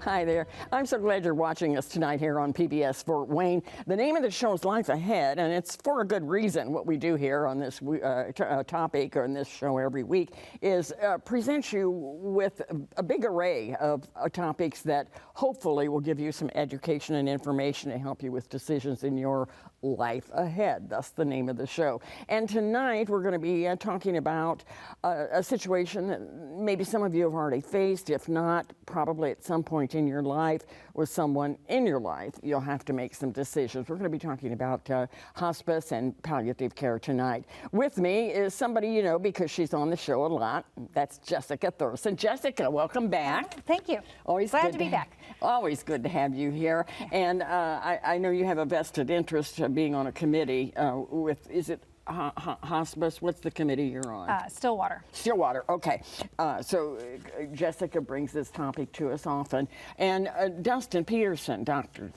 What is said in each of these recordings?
Hi there. I'm so glad you're watching us tonight here on PBS Fort Wayne. The name of the show is Life Ahead, and it's for a good reason. What we do here on this topic or in this show every week is present you with a big array of topics that hopefully will give you some education and information to help you with decisions in your life ahead. That's the name of the show. And tonight we're going to be talking about a situation that maybe some of you have already faced. If not, probably at some point in your life with someone in your life, you'll have to make some decisions. We're going to be talking about hospice and palliative care tonight. With me is somebody you know because she's on the show a lot. That's Jesica Thorson. Jessica, welcome back. Thank you. Always glad good to be back. Always good to have you here. Yeah. And I know you have a vested interest being on a committee with, is it hospice? What's the committee you're on? Stillwater. Stillwater, okay. So Jessica brings this topic to us often. And Dustin Petersen, Dr.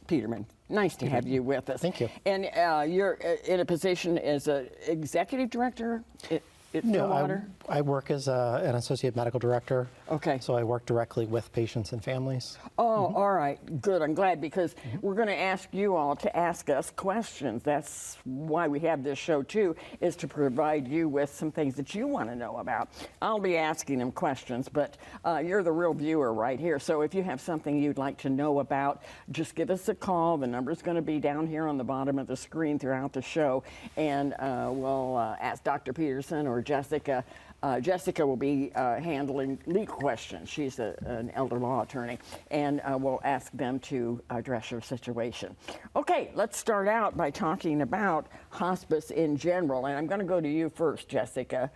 Peterman, nice to have you with us. Thank you. And you're in a position as an executive director at Stillwater? No, I work as an associate medical director. Okay. So I work directly with patients and families. Oh, all right. Good. I'm glad because we're going to ask you all to ask us questions. That's why we have this show, too, is to provide you with some things that you want to know about. I'll be asking them questions, but you're the real viewer right here. So if you have something you'd like to know about, just give us a call. The number's going to be down here on the bottom of the screen throughout the show, and we'll ask Dr. Petersen or Jessica. Jessica will be handling legal questions. She's an elder law attorney, and we'll ask them to address your situation. Okay, let's start out by talking about hospice in general, and I'm going to go to you first, Jessica.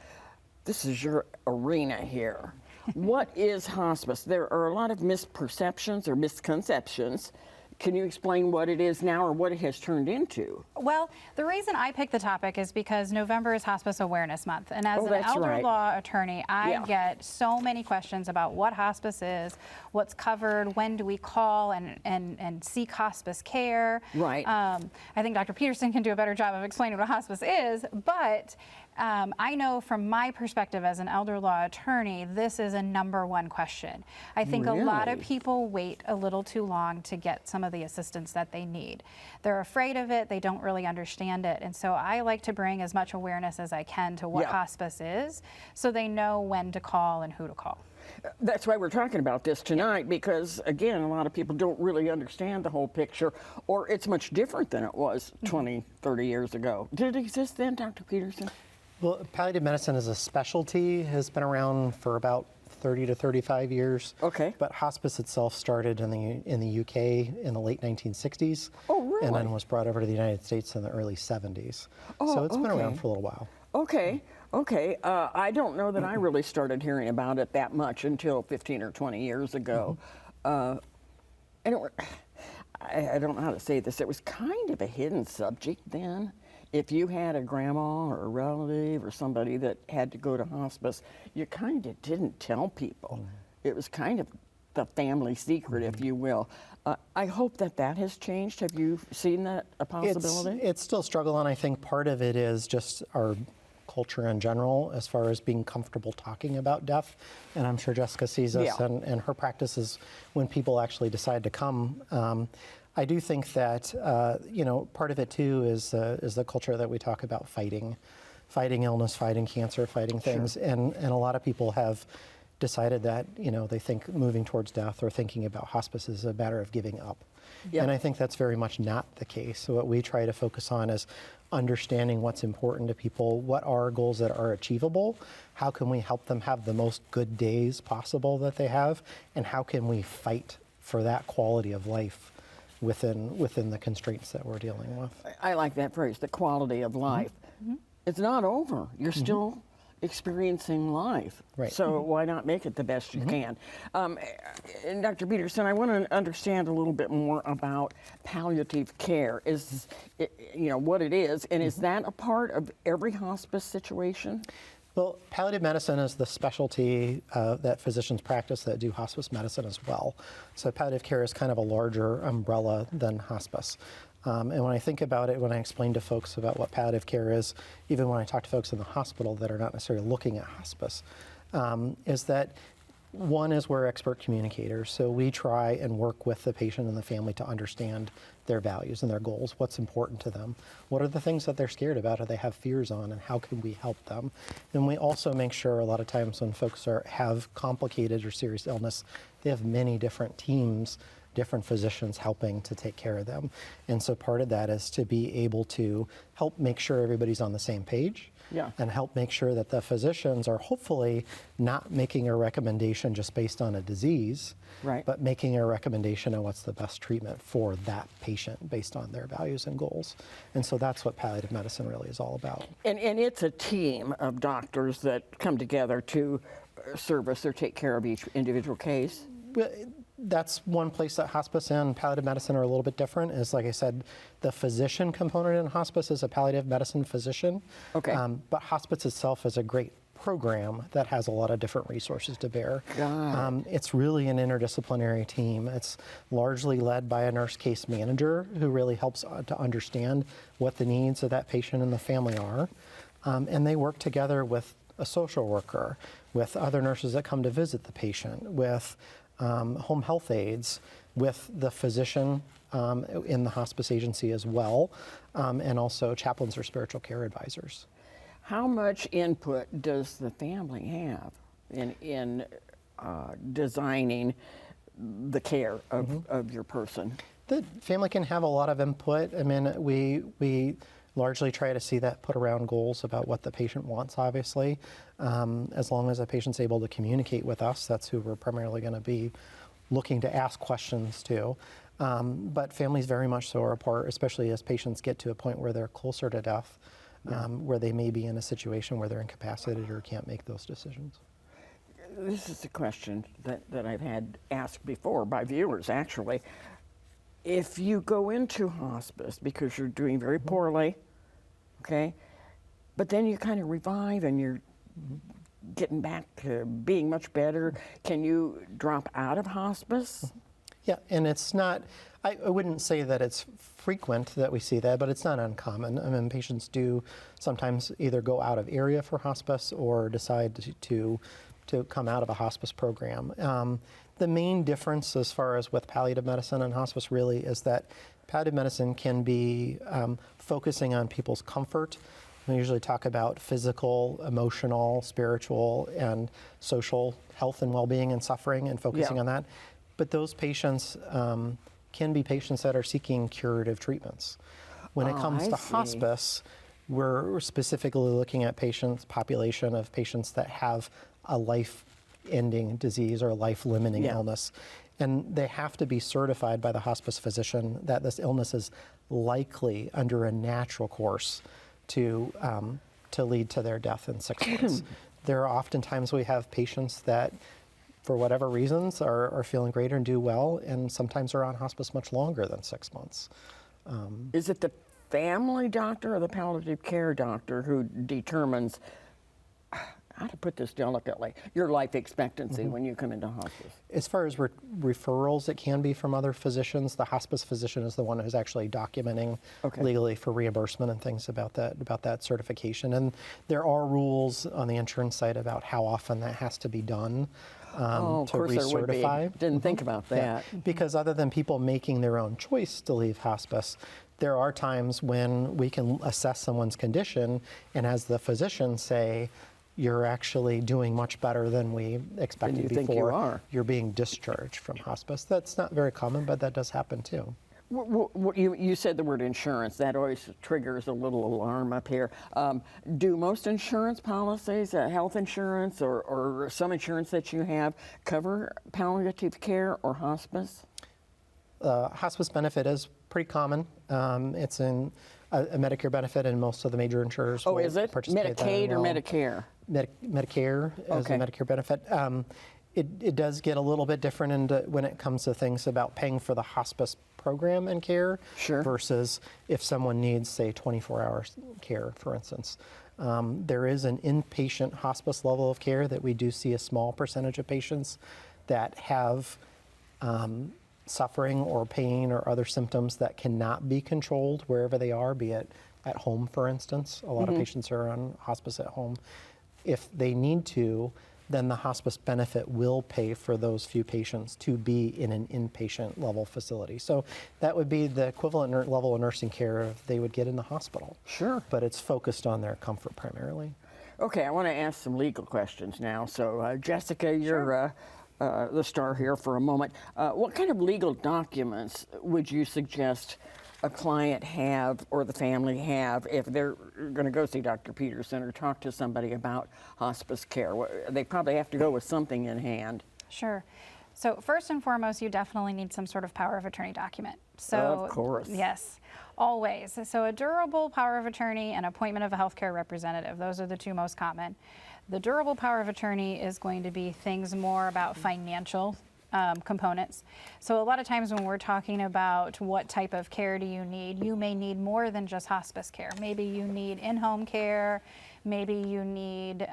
This is your arena here. What is hospice? There are a lot of misperceptions or misconceptions. Can you explain what it is now or what it has turned into? Well, the reason I picked the topic is because November is Hospice Awareness Month. And as an elder law attorney, I get so many questions about what hospice is, what's covered, when do we call and seek hospice care. Right. I think Dr. Petersen can do a better job of explaining what hospice is, but I know from my perspective as an elder law attorney, this is a #1 question. I think a lot of people wait a little too long to get some of the assistance that they need. They're afraid of it, they don't really understand it, and so I like to bring as much awareness as I can to what hospice is so they know when to call and who to call. That's why we're talking about this tonight, because again, a lot of people don't really understand the whole picture, or it's much different than it was 20, 30 years ago. Did it exist then, Dr. Petersen? Well, palliative medicine as a specialty has been around for about 30 to 35 years. Okay. But hospice itself started in the UK in the late 1960s. Oh, really? And then was brought over to the United States in the early 70s. Oh, so it's been around for a little while. Okay. Okay. I don't know that I really started hearing about it that much until 15 or 20 years ago. And I don't know how to say this. It was kind of a hidden subject then. If you had a grandma or a relative or somebody that had to go to hospice, you kind of didn't tell people. It was kind of the family secret, if you will. I hope that has changed. Have you seen that a possibility? It's still a struggle, and I think part of it is just our culture in general as far as being comfortable talking about death. And I'm sure Jessica sees this and her practices when people actually decide to come. I do think that, part of it too is the culture that we talk about fighting illness, fighting cancer, fighting things. Sure. And a lot of people have decided that, they think moving towards death or thinking about hospice is a matter of giving up. Yep. And I think that's very much not the case. So what we try to focus on is understanding what's important to people, what are goals that are achievable, how can we help them have the most good days possible that they have, and how can we fight for that quality of life within the constraints that we're dealing with. I like that phrase, the quality of life. It's not over. You're still experiencing life. Right. So why not make it the best you can? And Dr. Petersen, I want to understand a little bit more about palliative care. Is it, what it is, and is that a part of every hospice situation? Well, palliative medicine is the specialty that physicians practice that do hospice medicine as well. So palliative care is kind of a larger umbrella than hospice. And when I think about it, when I explain to folks about what palliative care is, even when I talk to folks in the hospital that are not necessarily looking at hospice, is that One is we're expert communicators, so we try and work with the patient and the family to understand their values and their goals, what's important to them, what are the things that they're scared about or they have fears on, and how can we help them. And we also make sure a lot of times when folks have complicated or serious illness, they have many different teams, different physicians helping to take care of them. And so part of that is to be able to help make sure everybody's on the same page. Yeah. And help make sure that the physicians are hopefully not making a recommendation just based on a disease, Right. but making a recommendation on what's the best treatment for that patient based on their values and goals. And so that's what palliative medicine really is all about. And it's a team of doctors that come together to service or take care of each individual case. Well, that's one place that hospice and palliative medicine are a little bit different, is like I said, the physician component in hospice is a palliative medicine physician. Okay. But hospice itself is a great program that has a lot of different resources to bear. It's really an interdisciplinary team. It's largely led by a nurse case manager who really helps to understand what the needs of that patient and the family are. And they work together with a social worker, with other nurses that come to visit the patient, with home health aides, with the physician in the hospice agency as well, and also chaplains or spiritual care advisors. How much input does the family have in designing the care of your person? The family can have a lot of input. I mean, we largely try to see that put around goals about what the patient wants, obviously. As long as the patient's able to communicate with us, that's who we're primarily going to be looking to ask questions to. But families very much so are a part, especially as patients get to a point where they're closer to death, where they may be in a situation where they're incapacitated or can't make those decisions. This is a question that I've had asked before by viewers, actually. If you go into hospice because you're doing very poorly, okay, but then you kind of revive and you're getting back to being much better, can you drop out of hospice? Yeah, and it's not, I wouldn't say that it's frequent that we see that, but it's not uncommon. I mean, patients do sometimes either go out of area for hospice or decide to come out of a hospice program. The main difference as far as with palliative medicine and hospice really is that palliative medicine can be focusing on people's comfort. We usually talk about physical, emotional, spiritual, and social health and well-being and suffering and focusing on that. But those patients can be patients that are seeking curative treatments. When it comes to hospice, we're specifically looking at population of patients that have a life-ending disease or life-limiting illness. And they have to be certified by the hospice physician that this illness is likely under a natural course to lead to their death in 6 months. There are oftentimes we have patients that, for whatever reasons, are feeling great and do well, and sometimes are on hospice much longer than 6 months. Is it the family doctor or the palliative care doctor who determines, how to put this delicately, your life expectancy when you come into hospice? As far as referrals, it can be from other physicians. The hospice physician is the one who's actually documenting legally for reimbursement and things about that certification. And there are rules on the insurance side about how often that has to be done to recertify. Didn't think about that. Yeah. Because other than people making their own choice to leave hospice, there are times when we can assess someone's condition and as the physician say, you're actually doing much better than we expected before. Think you are. You're being discharged from hospice. That's not very common, but that does happen too. You said the word insurance. That always triggers a little alarm up here. Do most insurance policies, health insurance or some insurance that you have, cover palliative care or hospice? Hospice benefit is pretty common. It's in a Medicare benefit, and most of the major insurers will is it? participate Medicaid or Medicare? Medicare is a Medicare benefit. It does get a little bit different when it comes to things about paying for the hospice program and care versus if someone needs, say, 24-hour care, for instance. There is an inpatient hospice level of care that we do see a small percentage of patients that have suffering or pain or other symptoms that cannot be controlled wherever they are, be it at home, for instance. A lot of patients are on hospice at home. If they need to, then the hospice benefit will pay for those few patients to be in an inpatient level facility. So that would be the equivalent level of nursing care they would get in the hospital. Sure. But it's focused on their comfort primarily. Okay, I want to ask some legal questions now. So, Jessica, you're the star here for a moment. What kind of legal documents would you suggest a client have or the family have if they're going to go see Dr. Petersen or talk to somebody about hospice care? They probably have to go with something in hand. Sure. So first and foremost, you definitely need some sort of power of attorney document. So, of course. Yes, always. So a durable power of attorney and appointment of a healthcare representative, those are the two most common. The durable power of attorney is going to be things more about financial components. So a lot of times when we're talking about what type of care do you need, you may need more than just hospice care. Maybe you need in-home care, maybe you need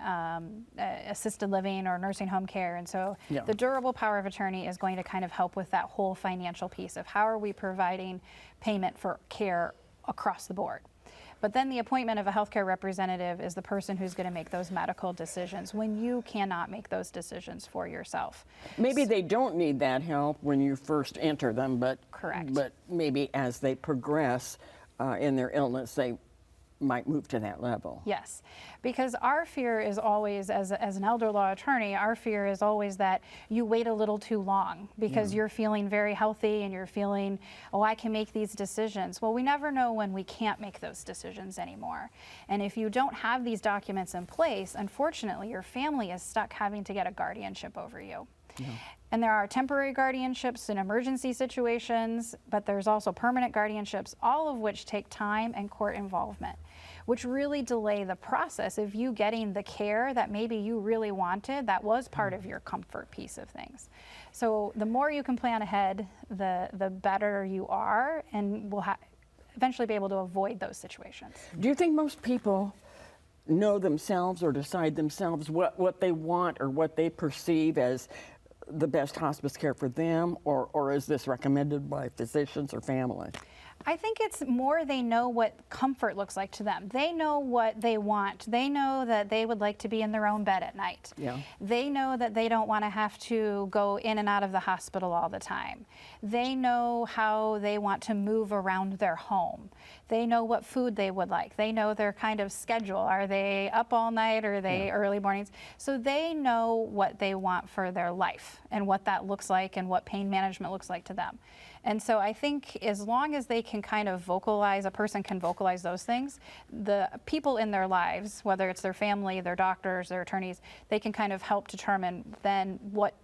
assisted living or nursing home care. And so the durable power of attorney is going to kind of help with that whole financial piece of how are we providing payment for care across the board. But then the appointment of a healthcare representative is the person who's going to make those medical decisions when you cannot make those decisions for yourself. Maybe they don't need that help when you first enter them, but Correct. But maybe as they progress in their illness, they might move to that level. Yes, because our fear is always, as an elder law attorney, our fear is always that you wait a little too long because you're feeling very healthy and you're feeling, oh, I can make these decisions. Well, we never know when we can't make those decisions anymore. And if you don't have these documents in place, unfortunately, your family is stuck having to get a guardianship over you. Yeah. And there are temporary guardianships in emergency situations, but there's also permanent guardianships, all of which take time and court involvement, which really delay the process of you getting the care that maybe you really wanted that was part of your comfort piece of things. So the more you can plan ahead, the better you are, and will eventually be able to avoid those situations. Do you think most people know themselves or decide themselves what they want or what they perceive as the best hospice care for them, or is this recommended by physicians or family? I think it's more they know what comfort looks like to them. They know what they want. They know that they would like to be in their own bed at night. Yeah. They know that they don't want to have to go in and out of the hospital all the time. They know how they want to move around their home. They know what food they would like. They know their kind of schedule. Are they up all night or are they early mornings? So they know what they want for their life and what that looks like and what pain management looks like to them. And so I think as long as they can kind of vocalize, a person can vocalize those things, the people in their lives, whether it's their family, their doctors, their attorneys, they can kind of help determine then what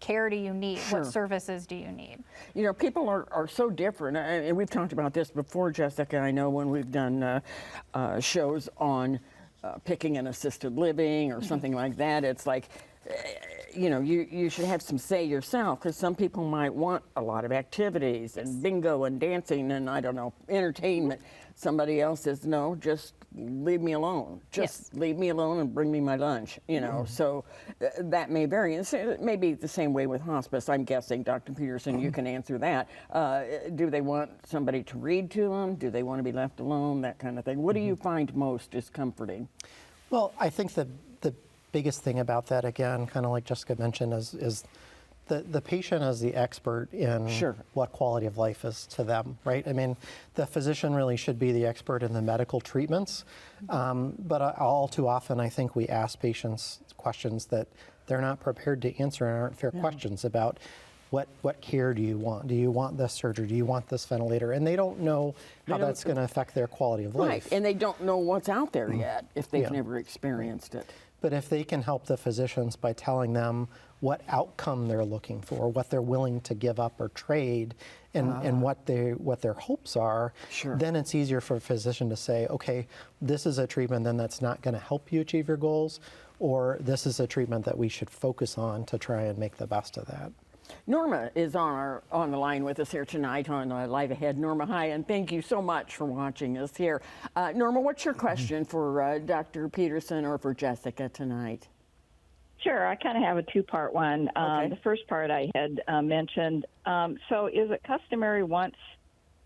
care do you need, what services do you need? You know, people are so different, and we've talked about this before, Jessica. I know when we've done shows on picking an assisted living or something like that, it's like, you know, you should have some say yourself, because some people might want a lot of activities and bingo and dancing and, I don't know, entertainment. Somebody else says, no, just leave me alone. Just leave me alone and bring me my lunch, you know. So that may vary. It may be the same way with hospice. I'm guessing, Dr. Petersen, you can answer that. Do they want somebody to read to them? Do they want to be left alone? That kind of thing. What do you find most is comforting? Well, I think the biggest thing about that, again, kind of like Jessica mentioned, is the patient is the expert in what quality of life is to them, right? I mean, the physician really should be the expert in the medical treatments, but all too often I think we ask patients questions that they're not prepared to answer and aren't fair questions about what care do you want? Do you want this surgery? Do you want this ventilator? And they don't know how that's going to affect their quality of life. Right, and they don't know what's out there yet if they've never experienced it. But if they can help the physicians by telling them what outcome they're looking for, what they're willing to give up or trade, and what their hopes are, then it's easier for a physician to say, okay, this is a treatment then that's not going to help you achieve your goals, or this is a treatment that we should focus on to try and make the best of that. Norma is on the line with us here tonight on Live Ahead. Norma, hi, and thank you so much for watching us here. Norma, what's your question for Dr. Petersen or for Jessica tonight? Sure, I kind of have a two-part one. The first part I had mentioned. So is it customary once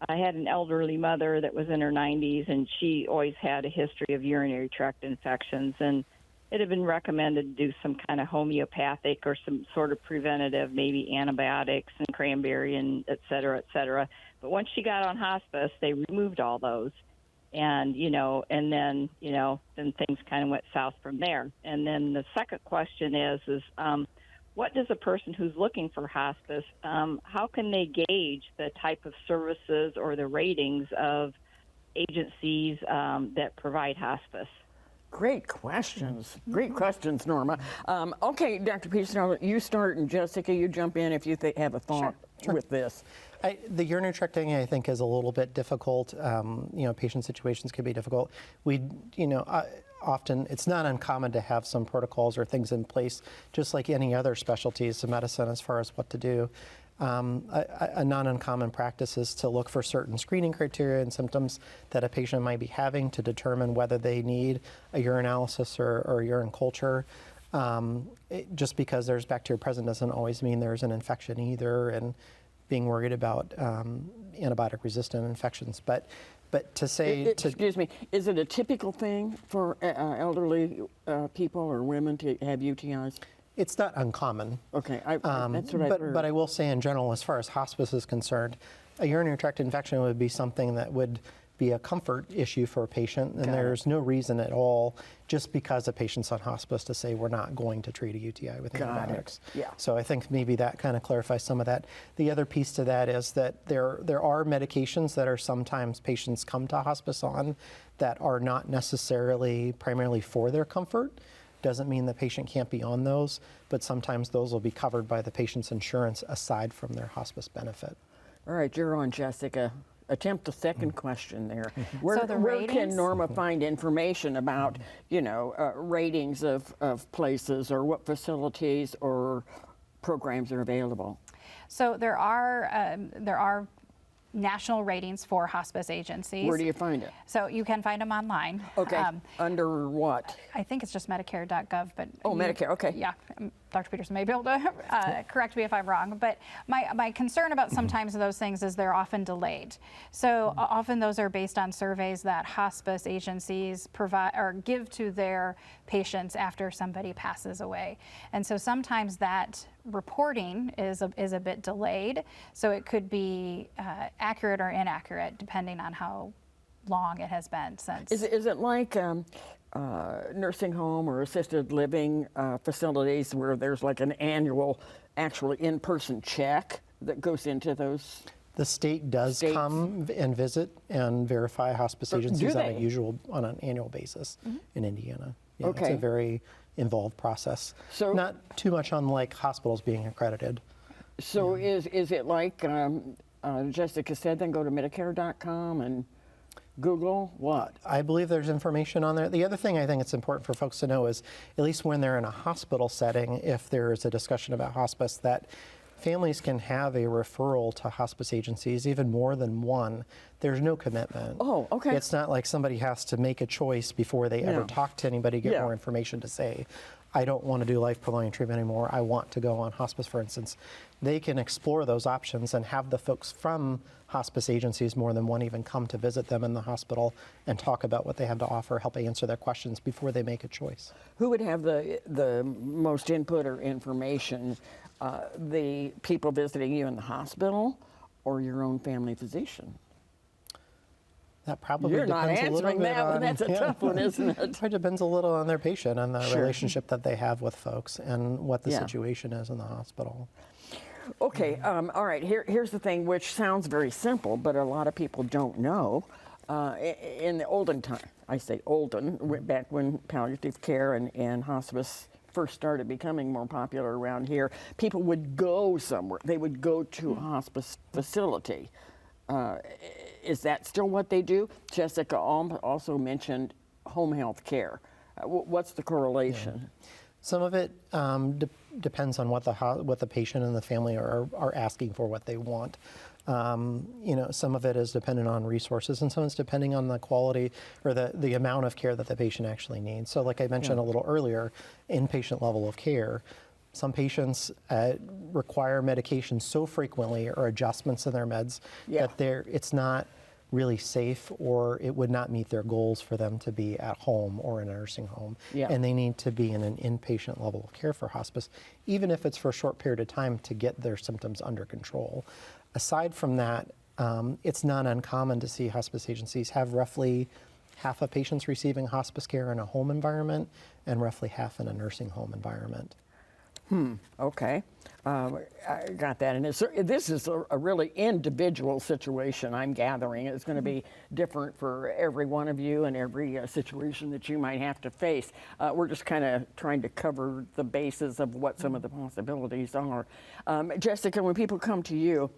I had an elderly mother that was in her 90s, and she always had a history of urinary tract infections, and it had been recommended to do some kind of homeopathic or some sort of preventative, maybe antibiotics and cranberry and et cetera, et cetera. But once she got on hospice, they removed all those. And, then things kind of went south from there. And then the second question is what does a person who's looking for hospice, how can they gauge the type of services or the ratings of agencies that provide hospice? Great questions. Great questions, Norma. Okay, Dr. Petersen, you start, and Jessica, you jump in if you have a thought with this. The urinary tracting, I think, is a little bit difficult. Patient situations can be difficult. Often it's not uncommon to have some protocols or things in place, just like any other specialties of medicine as far as what to do. A non-uncommon practice is to look for certain screening criteria and symptoms that a patient might be having to determine whether they need a urinalysis or urine culture. Just because there's bacteria present doesn't always mean there's an infection either, and being worried about antibiotic-resistant infections. But to say... Excuse me, is it a typical thing for elderly people or women to have UTIs? It's not uncommon. Okay, that's what I heard. But I will say in general, as far as hospice is concerned, a urinary tract infection would be something that would be a comfort issue for a patient, and there's no reason at all, just because a patient's on hospice, to say we're not going to treat a UTI with antibiotics. Yeah. So I think maybe that kind of clarifies some of that. The other piece to that is that there are medications that are sometimes patients come to hospice on that are not necessarily primarily for their comfort. Doesn't mean the patient can't be on those, but sometimes those will be covered by the patient's insurance aside from their hospice benefit. All right, you're on, Jessica. Attempt the second question there. Where can Norma find information about, ratings of places or what facilities or programs are available? So there are national ratings for hospice agencies. Where do you find it? So you can find them online. Okay. Under what? I think it's just Medicare.gov, but Medicare. Okay. Yeah, Dr. Petersen may be able to correct me if I'm wrong. But my concern about sometimes those things is they're often delayed. So often those are based on surveys that hospice agencies provide or give to their patients after somebody passes away, and so sometimes that reporting is a bit delayed. So it could be accurate or inaccurate depending on how long it has been since. Is it like nursing home or assisted living facilities where there's like an annual, actually in-person check that goes into those? The state does come and visit and verify hospice agencies on an annual basis in Indiana. Yeah, okay. It's a very involved process. So not too much unlike hospitals being accredited. So is it like Jessica said, then go to Medicare.com and Google what? I believe there's information on there. The other thing I think it's important for folks to know is, at least when they're in a hospital setting, if there's a discussion about hospice, that families can have a referral to hospice agencies, even more than one. There's no commitment. Oh, okay. It's not like somebody has to make a choice before they ever talk to anybody, get more information to say, I don't want to do life-prolonging treatment anymore, I want to go on hospice, for instance. They can explore those options and have the folks from hospice agencies, more than one, even come to visit them in the hospital and talk about what they have to offer, help answer their questions before they make a choice. Who would have the most input or information? The people visiting you in the hospital or your own family physician? That probably You're depends not a little answering bit that one. on, That's a tough one, isn't it? It depends a little on their patient and the relationship that they have with folks and what the situation is in the hospital. Okay, all right, here's the thing, which sounds very simple, but a lot of people don't know. In the olden time, I say olden, back when palliative care and hospice first started becoming more popular around here, people would go somewhere. They would go to a hospice facility. Is that still what they do? Jessica also mentioned home health care. What's the correlation? Yeah. Some of it depends on what the patient and the family are asking for, what they want. Some of it is dependent on resources, and some is depending on the quality or the amount of care that the patient actually needs. So like I mentioned a little earlier, inpatient level of care, some patients require medication so frequently or adjustments in their meds that it's not really safe, or it would not meet their goals for them to be at home or in a nursing home. Yeah. And they need to be in an inpatient level of care for hospice, even if it's for a short period of time to get their symptoms under control. Aside from that, it's not uncommon to see hospice agencies have roughly half of patients receiving hospice care in a home environment and roughly half in a nursing home environment. Okay, I got that. And this is a really individual situation, I'm gathering. It's going to be different for every one of you and every situation that you might have to face. We're just kind of trying to cover the bases of what some of the possibilities are. Jessica, when people come to you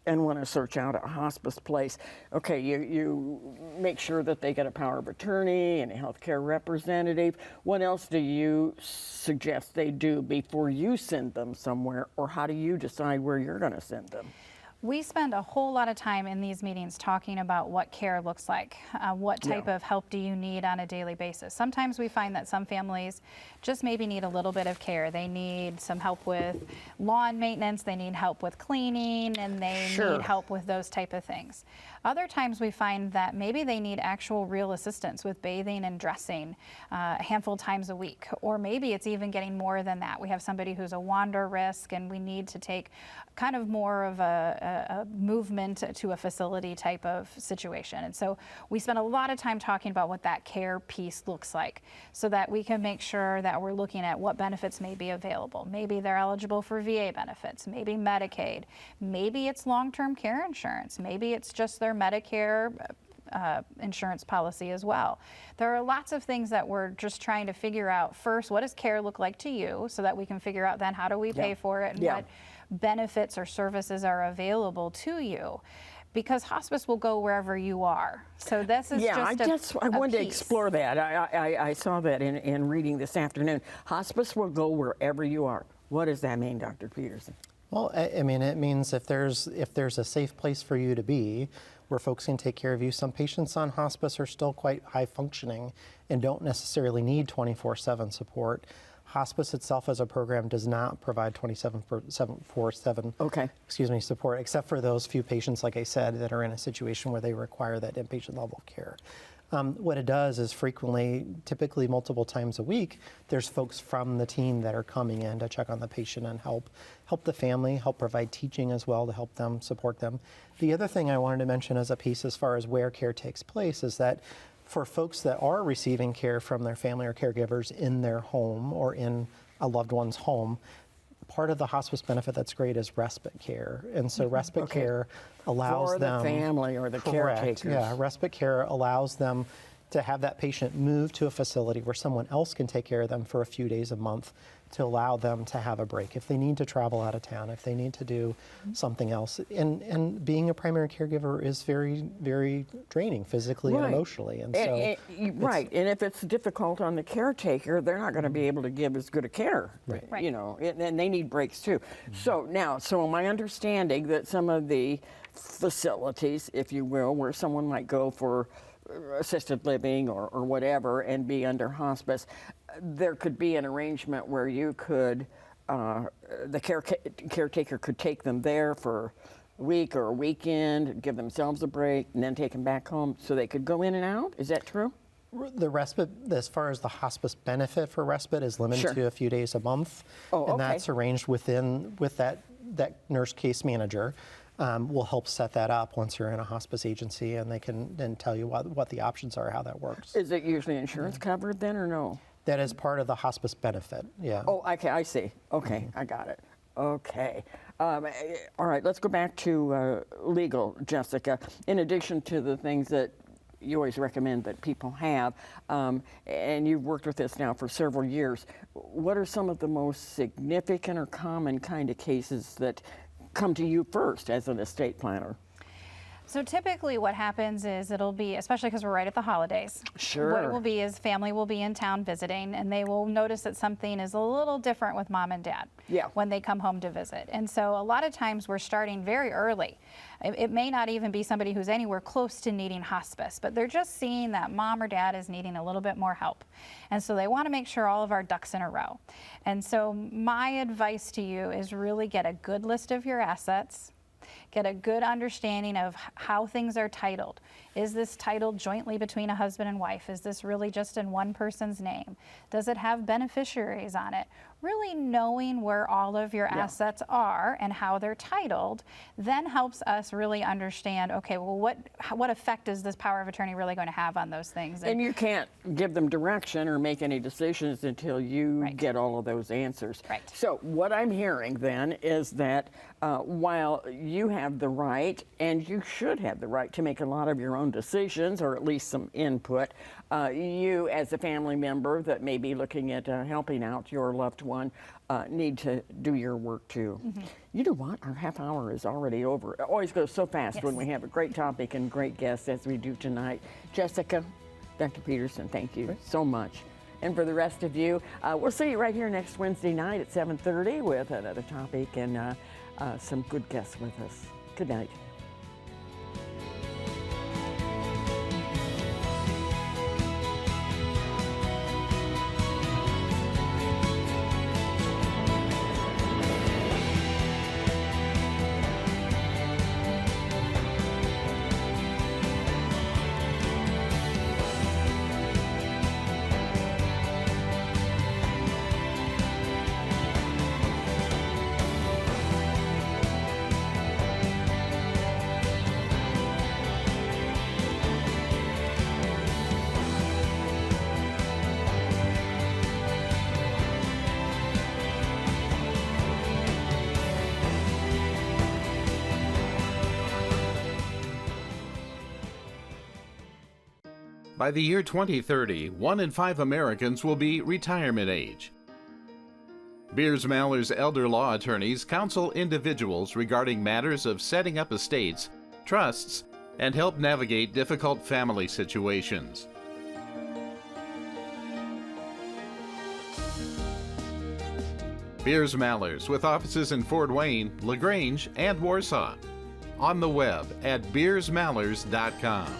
and want to search out a hospice place, okay, you make sure that they get a power of attorney and a healthcare representative. What else do you suggest they do before you send them somewhere, or how do you decide where you're going to send them? We spend a whole lot of time in these meetings talking about what care looks like. What type of help do you need on a daily basis? Sometimes we find that some families just maybe need a little bit of care. They need some help with lawn maintenance, they need help with cleaning, and they need help with those type of things. Other times we find that maybe they need actual real assistance with bathing and dressing a handful of times a week, or maybe it's even getting more than that. We have somebody who's a wander risk and we need to take kind of more of a movement to a facility type of situation. And so we spend a lot of time talking about what that care piece looks like so that we can make sure that we're looking at what benefits may be available. Maybe they're eligible for VA benefits, maybe Medicaid, maybe it's long-term care insurance, maybe it's just their Medicare insurance policy as well. There are lots of things that we're just trying to figure out. First, what does care look like to you so that we can figure out then how do we pay for it and what benefits or services are available to you. Because hospice will go wherever you are. So this is I wanted to explore that. I saw that in reading this afternoon. Hospice will go wherever you are. What does that mean, Dr. Petersen? Well, I mean, it means if there's a safe place for you to be, where folks can take care of you. Some patients on hospice are still quite high functioning and don't necessarily need 24/7 support. Hospice itself as a program does not provide 24/7 support, except for those few patients, like I said, that are in a situation where they require that inpatient level of care. What it does is frequently, typically multiple times a week, there's folks from the team that are coming in to check on the patient and help the family, help provide teaching as well to help them, support them. The other thing I wanted to mention as a piece as far as where care takes place is that for folks that are receiving care from their family or caregivers in their home or in a loved one's home, part of the hospice benefit that's great is respite care. And so respite care allows for them... the family or the caretakers. Yeah, respite care allows them to have that patient move to a facility where someone else can take care of them for a few days a month to allow them to have a break. If they need to travel out of town, if they need to do something else. And being a primary caregiver is very, very draining physically and emotionally. And so and if it's difficult on the caretaker, they're not going to be able to give as good a care. Right. You know, and they need breaks too. So my understanding that some of the facilities, if you will, where someone might go for assisted living or whatever and be under hospice, there could be an arrangement where you could, the caretaker could take them there for a week or a weekend, give themselves a break, and then take them back home so they could go in and out? Is that true? The respite, as far as the hospice benefit for respite, is limited to a few days a month. And that's arranged with that nurse case manager. Will help set that up once you're in a hospice agency, and they can then tell you what the options are, how that works. Is it usually insurance covered then, or no? That is part of the hospice benefit, yeah. Oh, okay, I see. Okay, I got it. Okay. All right, let's go back to legal, Jessica. In addition to the things that you always recommend that people have, and you've worked with this now for several years, what are some of the most significant or common kind of cases that come to you first as an estate planner? So typically what happens is it'll be, especially because we're right at the holidays, what it will be is family will be in town visiting and they will notice that something is a little different with mom and dad when they come home to visit. And so a lot of times we're starting very early. It may not even be somebody who's anywhere close to needing hospice, but they're just seeing that mom or dad is needing a little bit more help. And so they want to make sure all of our ducks in a row. And so my advice to you is really get a good list of your assets. get a good understanding of how things are titled. Is this titled jointly between a husband and wife? Is this really just in one person's name? Does it have beneficiaries on it? Really knowing where all of your assets are and how they're titled then helps us really understand, okay, well, what effect is this power of attorney really going to have on those things? And you can't give them direction or make any decisions until you get all of those answers. Right. So what I'm hearing then is that while you have the right, and you should have the right to make a lot of your own decisions, or at least some input, you as a family member that may be looking at helping out your loved one need to do your work too. You know what? Our half hour is already over. It always goes so fast when we have a great topic and great guests as we do tonight. Jessica, Dr. Petersen, thank you so much. And for the rest of you, we'll see you right here next Wednesday night at 7:30 with another topic and some good guests with us. Good night. By the year 2030, 1 in 5 Americans will be retirement age. Beers Maller's elder law attorneys counsel individuals regarding matters of setting up estates, trusts, and help navigate difficult family situations. Beers Mallers, with offices in Fort Wayne, LaGrange, and Warsaw. On the web at beersmallers.com.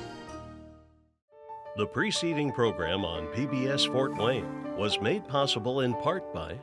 The preceding program on PBS Fort Wayne was made possible in part by